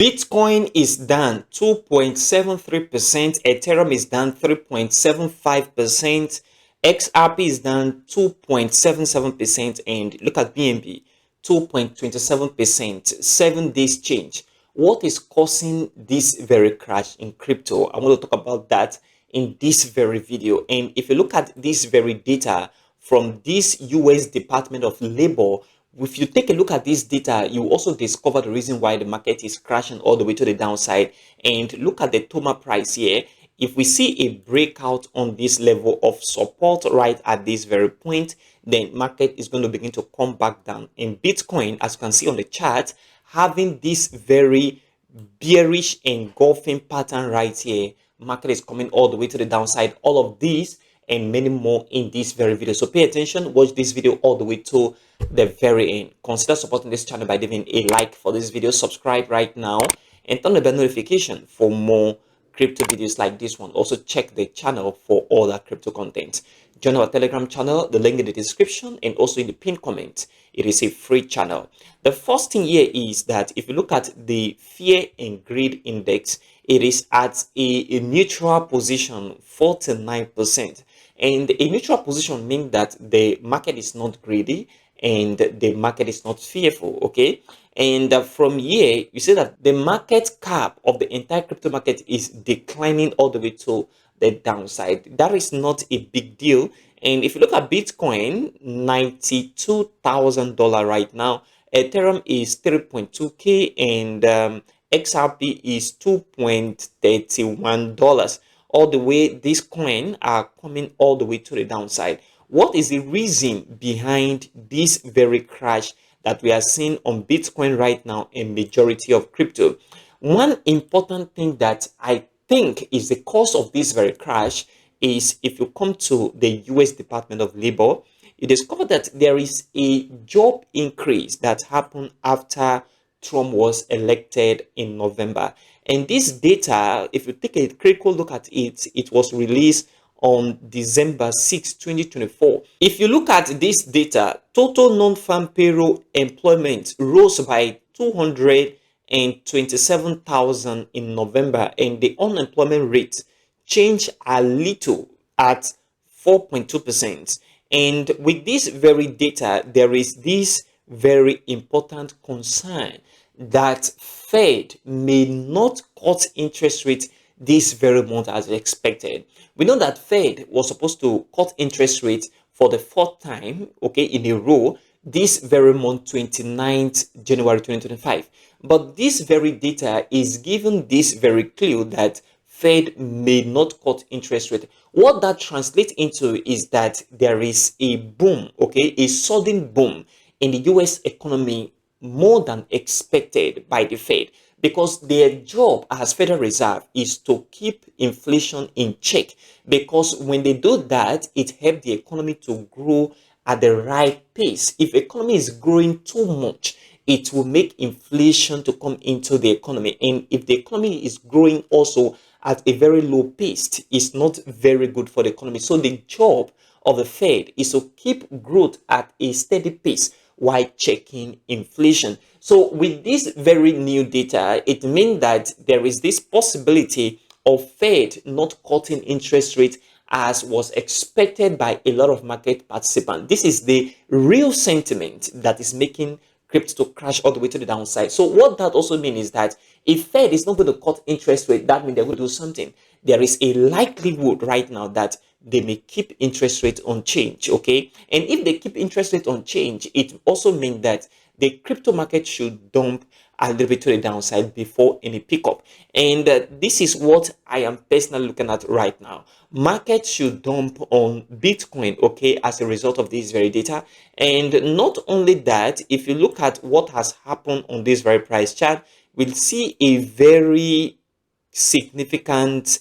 Bitcoin is down 2.73%, Ethereum is down 3.75%, XRP is down 2.77%, and look at BNB 2.27%, 7 days change. What is causing this very crash in crypto? I want to talk about that in this very video. And if you look at this very data from this US Department of Labor, if you take a look at this data, you also discover the reason why the market is crashing all the way to the downside. And look at the TOMA price here. If we see a breakout on this level of support right at this very point, then market is going to begin to come back down. In Bitcoin, as you can see on the chart, having this very bearish engulfing pattern right here, market is coming all the way to the downside. All of these and many more in this very video. So pay attention, watch this video all the way to the very end. Consider supporting this channel by leaving a like for this video, subscribe right now, and turn on the bell notification for more crypto videos like this one. Also check the channel for all our crypto content. Join our Telegram channel, the link in the description and also in the pinned comment. It is a free channel. The first thing here is that if you look at the fear and greed index, it is at a neutral position, 49%. And a neutral position means that the market is not greedy and the market is not fearful, okay? And from here, you see that the market cap of the entire crypto market is declining all the way to the downside. That is not a big deal. And if you look at Bitcoin, $92,000 right now. Ethereum is 3.2K and XRP is $2.31. All the way, these coins are coming all the way to the downside. What is the reason behind this very crash that we are seeing on Bitcoin right now and majority of crypto? One important thing that I think is the cause of this very crash is if you come to the US Department of Labor, you discover that there is a job increase that happened after Trump was elected in November. And this data, if you take a critical look at it, it was released on December 6, 2024. If you look at this data, total non-farm payroll employment rose by 227,000 in November, and the unemployment rate changed a little at 4.2%. And with this very data, there is this very important concern that Fed may not cut interest rates this very month as expected. We know that Fed was supposed to cut interest rates for the fourth time, okay, in a row this very month, 29th January 2025. But this very data is given this very clue that Fed may not cut interest rate. What that translates into is that there is a boom, okay, a sudden boom in the US economy more than expected by the Fed, because their job as Federal Reserve is to keep inflation in check, because when they do that, it helps the economy to grow at the right pace. If the economy is growing too much, it will make inflation to come into the economy. And if the economy is growing also at a very low pace, it's not very good for the economy. So the job of the Fed is to keep growth at a steady pace while checking inflation. So with this very new data, it means that there is this possibility of Fed not cutting interest rate as was expected by a lot of market participants. This is the real sentiment that is making crypto to crash all the way to the downside. So what that also means is that if Fed is not going to cut interest rate, that means they're going to do something. There is a likelihood right now that they may keep interest rate unchanged, okay? And if they keep interest rate unchanged, it also means that the crypto market should dump a little bit to the downside before any pickup. And this is what I am personally looking at right now. Market should dump on Bitcoin, okay, as a result of this very data. And not only that, if you look at what has happened on this very price chart, we'll see a very significant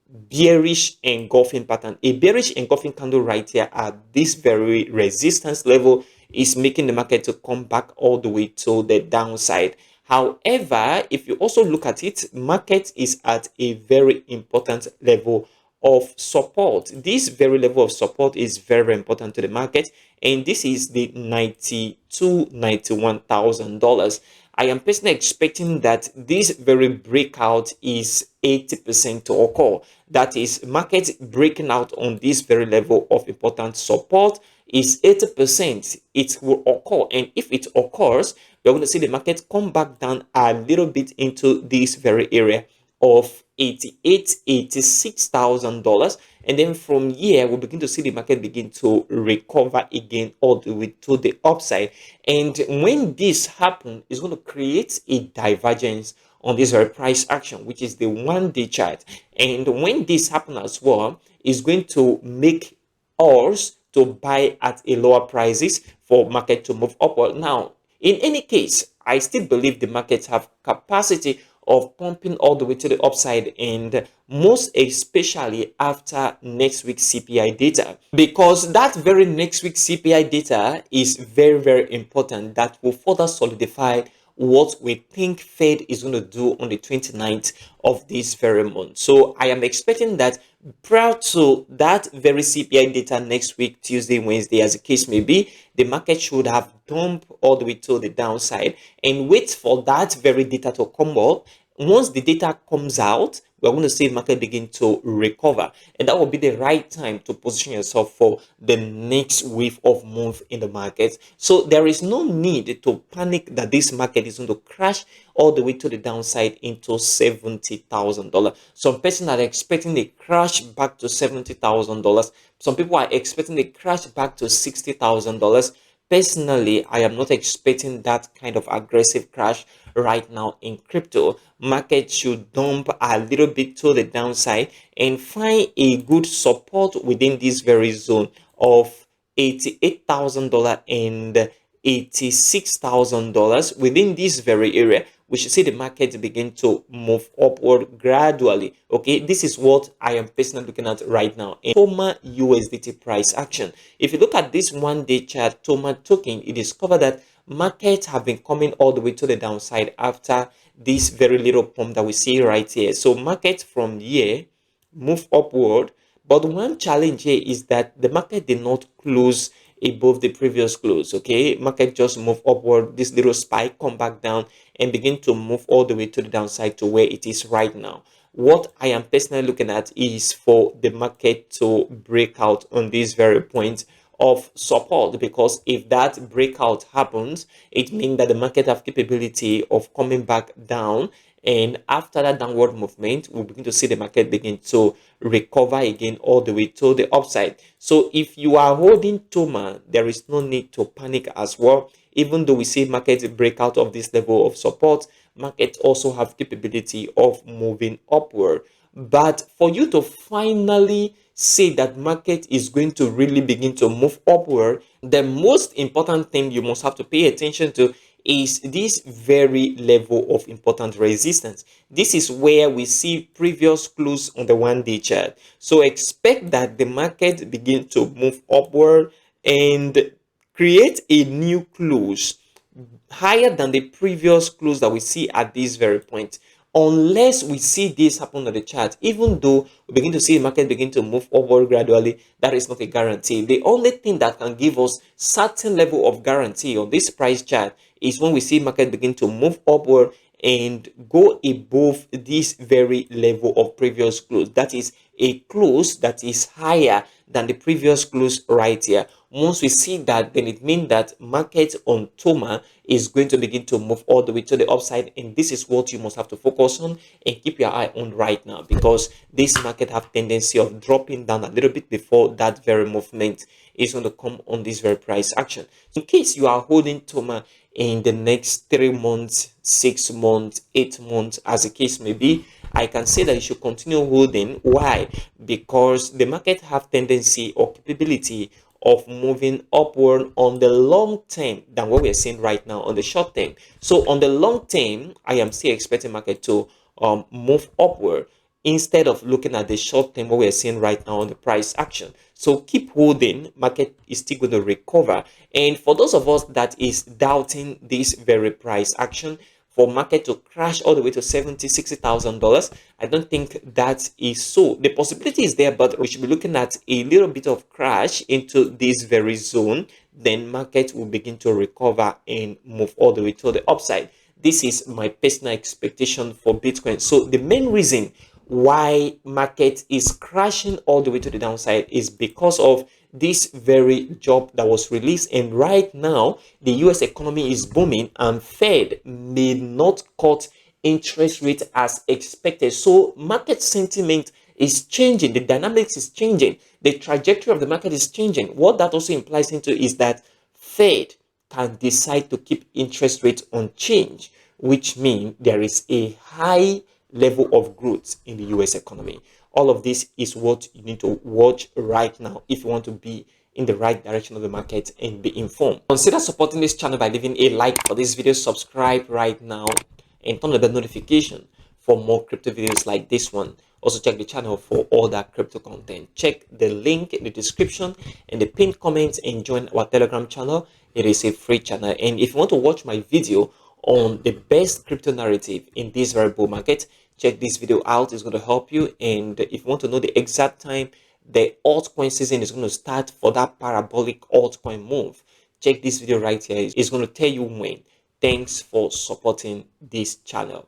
bearish engulfing pattern. A bearish engulfing candle right here at this very resistance level is making the market to come back all the way to the downside. However, if you also look at it, market is at a very important level of support. This very level of support is very, very important to the market, and this is the $91,000. I am personally expecting that this very breakout is 80% to occur. That is, market breaking out on this very level of important support is 80%. It will occur, and if it occurs, we're going to see the market come back down a little bit into this very area of 88, $86,000, and then from here we'll begin to see the market begin to recover again all the way to the upside. And when this happens, it's going to create a divergence on this very price action, which is the 1 day chart. And when this happens as well, it's going to make us to buy at a lower prices for market to move upward. Now, in any case, I still believe the markets have capacity of pumping all the way to the upside, and most especially after next week's CPI data, because that very next week's CPI data is very, very important. That will further solidify what we think Fed is going to do on the 29th of this very month. So I am expecting that prior to that very CPI data next week, Tuesday, Wednesday, as the case may be, the market should have dumped all the way to the downside and wait for that very data to come up. Once the data comes out, we're going to see the market begin to recover, and that will be the right time to position yourself for the next wave of move in the market. So there is no need to panic that this market is going to crash all the way to the downside into $70,000. Some persons are expecting a crash back to $70,000. Some people are expecting a crash back to $60,000. Personally, I am not expecting that kind of aggressive crash right now in crypto. Market should dump a little bit to the downside and find a good support within this very zone of $88,000 and $86,000. Within this very area, we should see the market begin to move upward gradually. Okay, this is what I am personally looking at right now in TOMA USDT price action. If you look at this 1 day chart, TOMA token, you discover that markets have been coming all the way to the downside after this very little pump that we see right here. So market from here move upward, but one challenge here is that the market did not close above the previous close. Okay, market just move upward, this little spike, come back down and begin to move all the way to the downside to where it is right now. What I am personally looking at is for the market to break out on this very point of support, because if that breakout happens, it means that the market have capability of coming back down, and after that downward movement, we'll begin to see the market begin to recover again all the way to the upside. So if you are holding TOMA, there is no need to panic as well. Even though we see market break out of this level of support, markets also have capability of moving upward. But for you to finally say that market is going to really begin to move upward, the most important thing you must have to pay attention to is this very level of important resistance. This is where we see previous close on the 1 day chart. So expect that the market begin to move upward and create a new close higher than the previous close that we see at this very point. Unless we see this happen on the chart, even though we begin to see the market begin to move upward gradually, that is not a guarantee. The only thing that can give us certain level of guarantee on this price chart is when we see market begin to move upward and go above this very level of previous close. That is a close that is higher than the previous close right here. Once we see that, then it means that market on TOMA is going to begin to move all the way to the upside, and this is what you must have to focus on and keep your eye on right now, because this market have tendency of dropping down a little bit before that very movement is going to come on this very price action. In case you are holding TOMA in the next 3 months, 6 months, 8 months, as the case may be, I can say that you should continue holding. Why? Because the market have tendency or capability of moving upward on the long term than what we're seeing right now on the short term. So on the long term, I am still expecting market to move upward instead of looking at the short term what we're seeing right now on the price action. So keep holding, market is still going to recover. And for those of us that is doubting this very price action, for market to crash all the way to $70,000-$60,000, I don't think that is so. The possibility is there, but we should be looking at a little bit of crash into this very zone. Then market will begin to recover and move all the way to the upside. this is my personal expectation for Bitcoin. So the main reason why market is crashing all the way to the downside is because of this very job that was released, and right now the US economy is booming and Fed may not cut interest rate as expected. So market sentiment is changing, the dynamics is changing, the trajectory of the market is changing. What that also implies into is that Fed can decide to keep interest rates unchanged, which means there is a high level of growth in the US economy. All of this is what you need to watch right now if you want to be in the right direction of the market and be informed. Consider supporting this channel by leaving a like for this video, subscribe right now, and turn on the bell notification for more crypto videos like this one. Also check the channel for all that crypto content. Check the link in the description and the pinned comments and join our Telegram channel. It is a free channel. And if you want to watch my video on the best crypto narrative in this very bull market, check this video out. It's going to help you. And if you want to know the exact time the altcoin season is going to start for that parabolic altcoin move, check this video right here. It's going to tell you when. Thanks for supporting this channel.